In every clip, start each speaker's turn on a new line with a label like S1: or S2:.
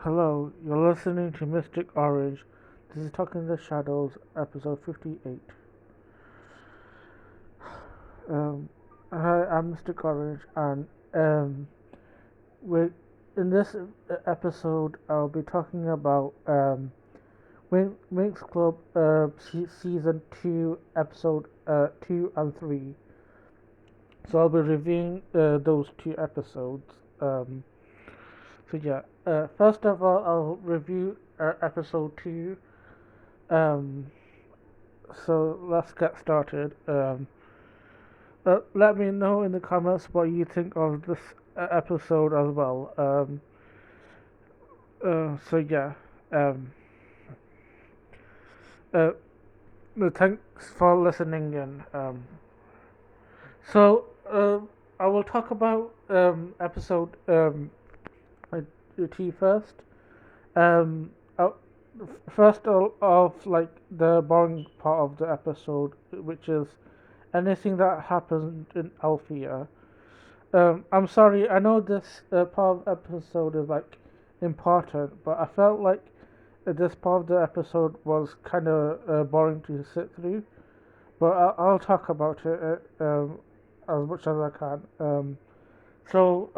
S1: Hello, you're listening to Mystic Orange. This is Talking in the Shadows, episode 58. Um, Hi, I'm Mystic Orange, and we in this episode, I'll be talking about Winx Club season 2, episode 2 and 3. So I'll be reviewing those two episodes. First of all, I'll review episode 2. Um, So let's get started. Let me know in the comments what you think of this episode as well. So yeah. Um, uh, Thanks for listening in. So I will talk about episode uh, two first. Um, uh, First of like the boring part of the episode, which is anything that happened in Althea. I'm sorry, I know this part of the episode is like important, but I felt like this part of the episode was kind of boring to sit through. But I'll talk about it as much as I can. So,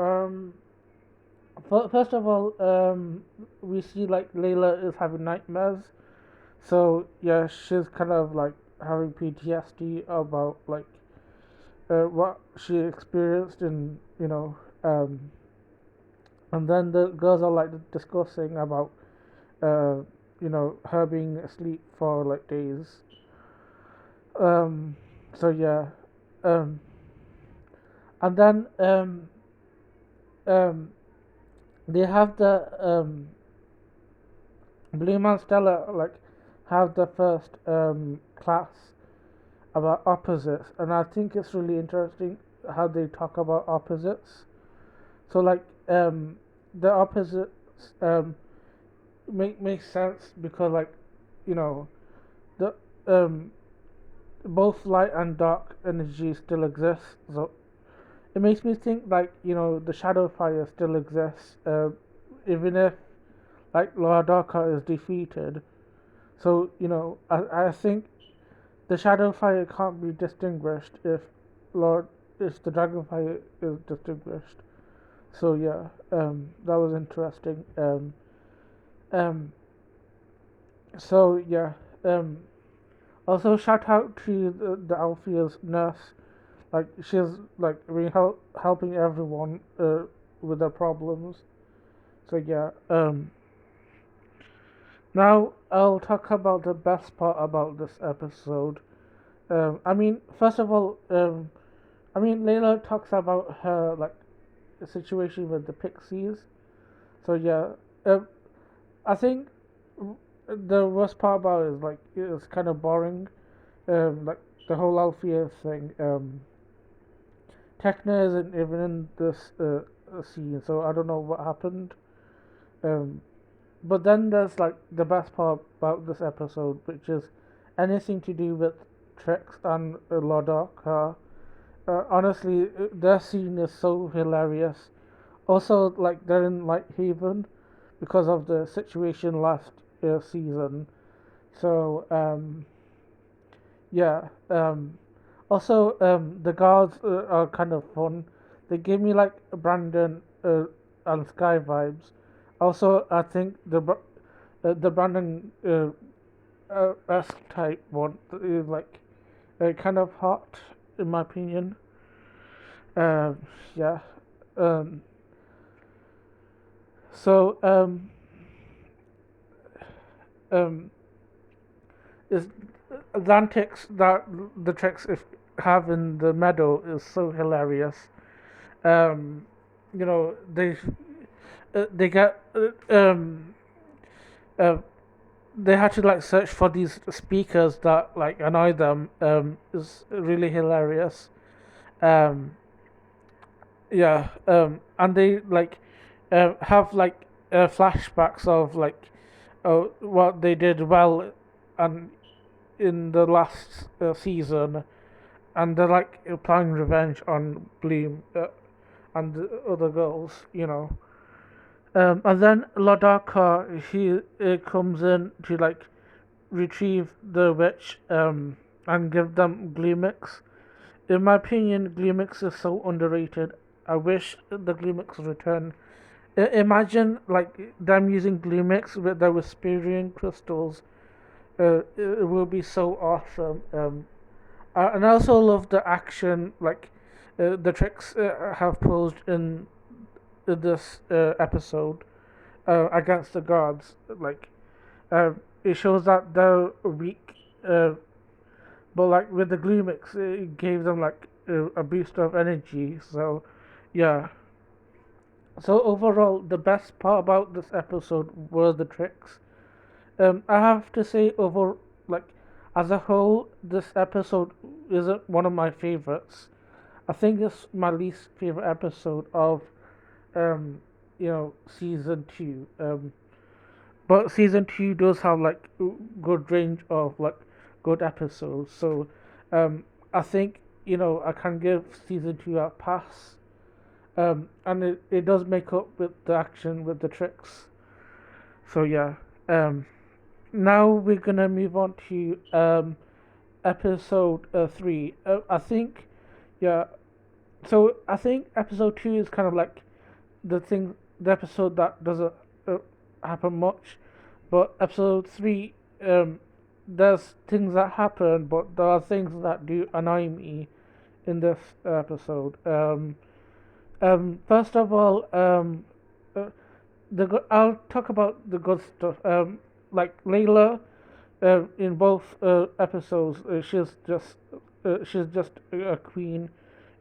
S1: first of all, we see like Layla is having nightmares. So yeah, she's kind of like having PTSD about like what she experienced in and then the girls are like discussing about uh, her being asleep for like days. Um, so yeah, um, and then um, they have the Bloom and Stella like have the first class about opposites, and I think it's really interesting how they talk about opposites. So like the opposites makes sense because like you know the um both light and dark energy still exists. So it makes me think like the shadow fire still exists, even if like Lord Darker is defeated. So I think the shadow fire can't be distinguished Lord if the dragon fire is distinguished. So yeah, that was interesting. Um, so yeah, um, also shout out to the Althea's nurse. Like she's like really helping everyone with their problems. So yeah, now I'll talk about the best part about this episode. I mean, first of all, Layla talks about her like situation with the pixies. So yeah, I think the worst part about it is like it's kind of boring. Like the whole Althea thing. Techna isn't even in this scene, so I don't know what happened. Um, but then there's like the best part about this episode, which is anything to do with Trex and Lodok. Honestly, their scene is so hilarious. Also, like they're in Lighthaven because of the situation last season. So yeah. Also, the guards are kind of fun. They give me like Brandon and Sky vibes. Also, I think the Brandon esque type one is like kind of hot in my opinion. Um, yeah. Um, so um, is the antics that the tricks have in the meadow is so hilarious. Um, they get uh, they had to like search for these speakers that like annoy them. Is really hilarious. Um, yeah. And they like have like flashbacks of like what they did well and in the last season, and they're like planning revenge on Bloom and the other girls. And then Lodaka, he comes in to like retrieve the witch and give them glue mix. In my opinion, glue mix is so underrated. I wish the glue mix return. Imagine like them using glue mix with their Whisperian crystals. It will be so awesome. And I also love the action, like the tricks have posed in this episode against the gods. Like it shows that they're weak, but like with the glue mix, it gave them like a boost of energy. So yeah. So overall, the best part about this episode were the tricks. I have to say, like as a whole, this episode isn't one of my favorites. I think it's my least favorite episode of um, season two. But season two does have like good range of like good episodes. So, I think I can give season two a pass. And it does make up with the action with the tricks. So yeah. Um, Now we're gonna move on to episode three. I think yeah. So I think episode two is kind of like the episode that doesn't uh, happen much, but episode three, there's things that happen, but there are things that do annoy me in this episode. First of all, uh, I'll talk about the good stuff. Like Layla, in both episodes, she's just a queen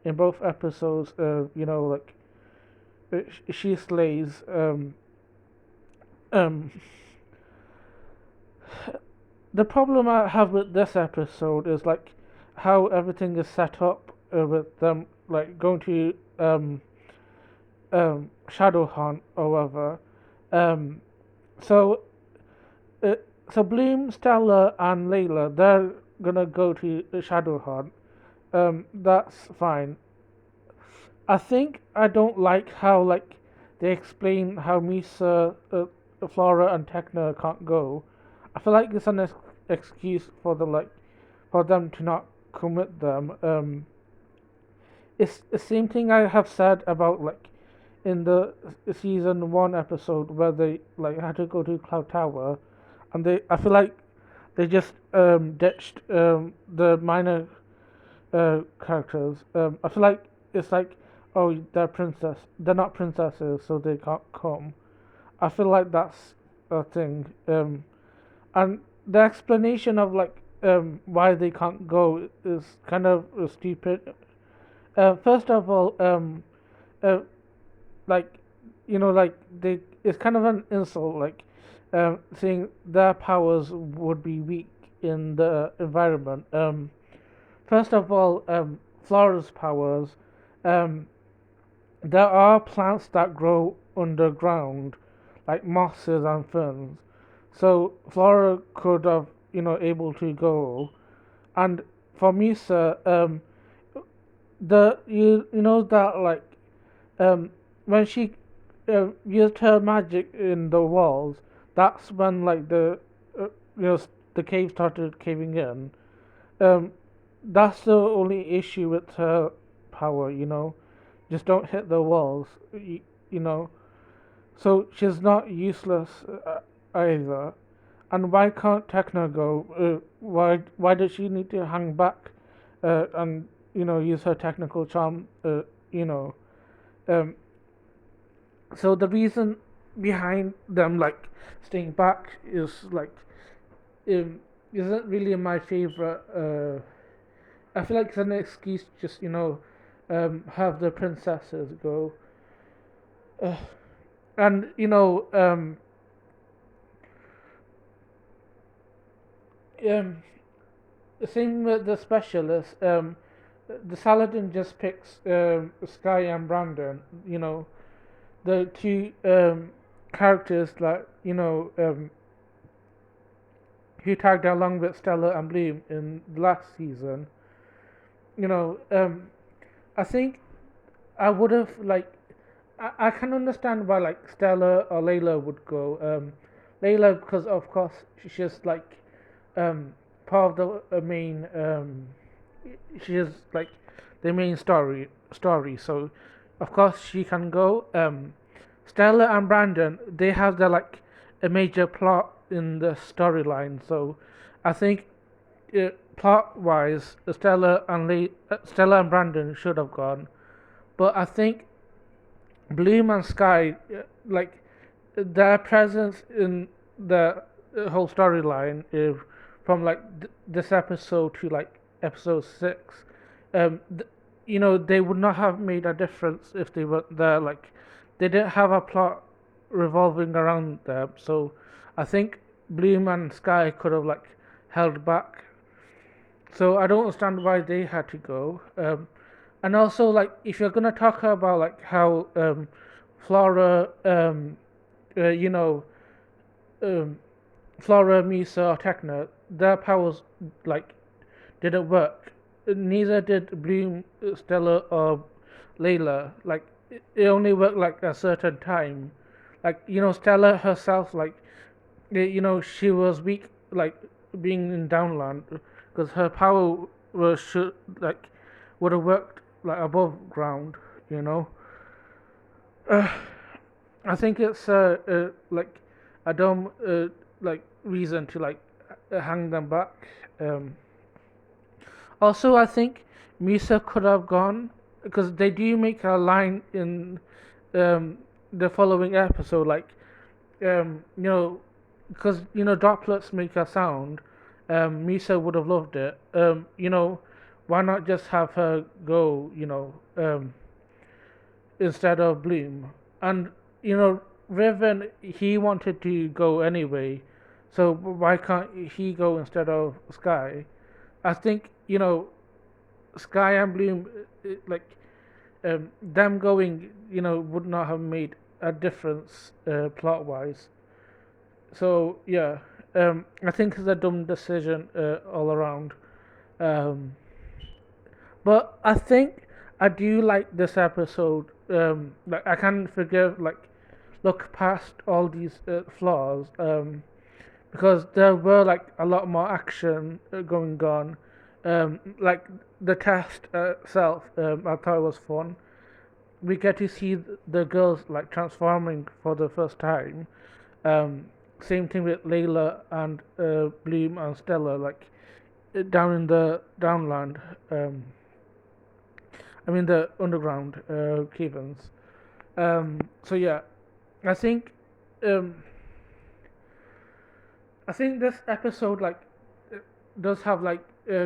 S1: in both episodes. Like she slays. Um, the problem I have with this episode is like how everything is set up with them like going to Shadowhunt or whatever. Um, so uh, so Bloom, Stella, and Layla they're gonna go to Shadowhunt. That's fine. I think I don't like how like they explain how Misa, Flora, and Techna can't go. I feel like it's an excuse for for them to not come with them. It's the same thing I have said about like in the season one episode where they like had to go to Cloud Tower, and they I feel like they just ditched the minor characters. I feel like it's like, oh, they're not princesses, so they can't come. I feel like that's a thing. And the explanation of like why they can't go is kind of stupid. First of all, uh, like like it's kind of an insult, like saying their powers would be weak in the environment. First of all, Flora's powers. Um, there are plants that grow underground, like mosses and ferns. So Flora could have, able to go. And for Misa, the you know that like when she used her magic in the walls, that's when like you know the cave started caving in. Um, that's the only issue with her power. Just don't hit the walls. You know, so she's not useless either. And why can't Techno go? Why does she need to hang back and use her technical charm? You know, um, so the reason behind them like staying back is like isn't really my favorite. I feel like it's an excuse to just have the princesses go, uh, and um, same with the specialist. The Saladin just picks Sky and Brandon. The two characters that who tagged along with Stella and Bloom in the last season. You know, I think I would have like I can understand why like Stella or Layla would go. Layla because of course she's like um part of the main she is like the main story. So of course she can go. Stella and Brandon they have their like a major plot in the storyline. So I think plot wise, Stella and Brandon should have gone. But I think Bloom and Sky, like their presence in the whole storyline, from like this episode to like episode 6, they would not have made a difference if they were there. Like they didn't have a plot revolving around them, so I think Bloom and Sky could have like held back. So I don't understand why they had to go. And also, like, if you're gonna talk about like how Flora, uh, you know, um, Flora, Misa, or Techna, their powers like didn't work. Neither did Bloom, Stella, or Layla. Like, it only worked like a certain time. Like, Stella herself, like, she was weak, like being in Downland, because her power was should like would have worked like above ground. You know, uh, I think it's like a dumb like reason to like hang them back. Um, Also, I think Misa could have gone because they do make a line in um, the following episode, like um, you know, because droplets make a sound. Misa would have loved it. Why not just have her go? Instead of Bloom, and Riven he wanted to go anyway, so why can't he go instead of Sky? I think Sky and Bloom, like them going, would not have made a difference plot wise. So yeah, I think it's a dumb decision all around. Um, but I think I do like this episode. Like I can forgive, like look past all these flaws. Because there were like a lot more action going on. Like the test itself, I thought it was fun. We get to see the girls like transforming for the first time. Um, Same thing with Layla and Bloom and Stella, like down in the downland. I mean the underground caverns. So yeah, I think um, I think this episode like does have like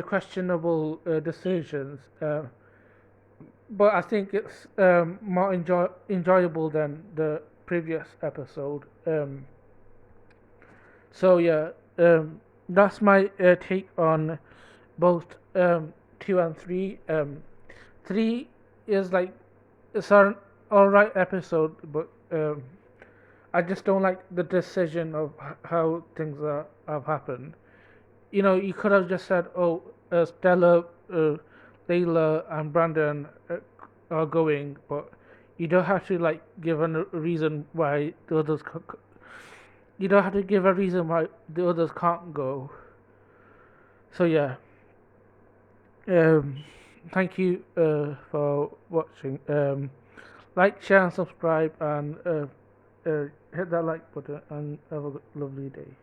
S1: questionable decisions, but I think it's more enjoyable than the previous episode. So yeah, that's my take on both 2 and 3. 3 is like it's an alright episode, but I just don't like the decision of how things have happened. You could have just said, "Oh, Stella, Layla, and Brandon are going," but you don't have to like give a reason why the others. You don't have to give a reason why the others can't go. So yeah, um, thank you for watching. Like, share, and subscribe, and hit that like button, and have a lovely day.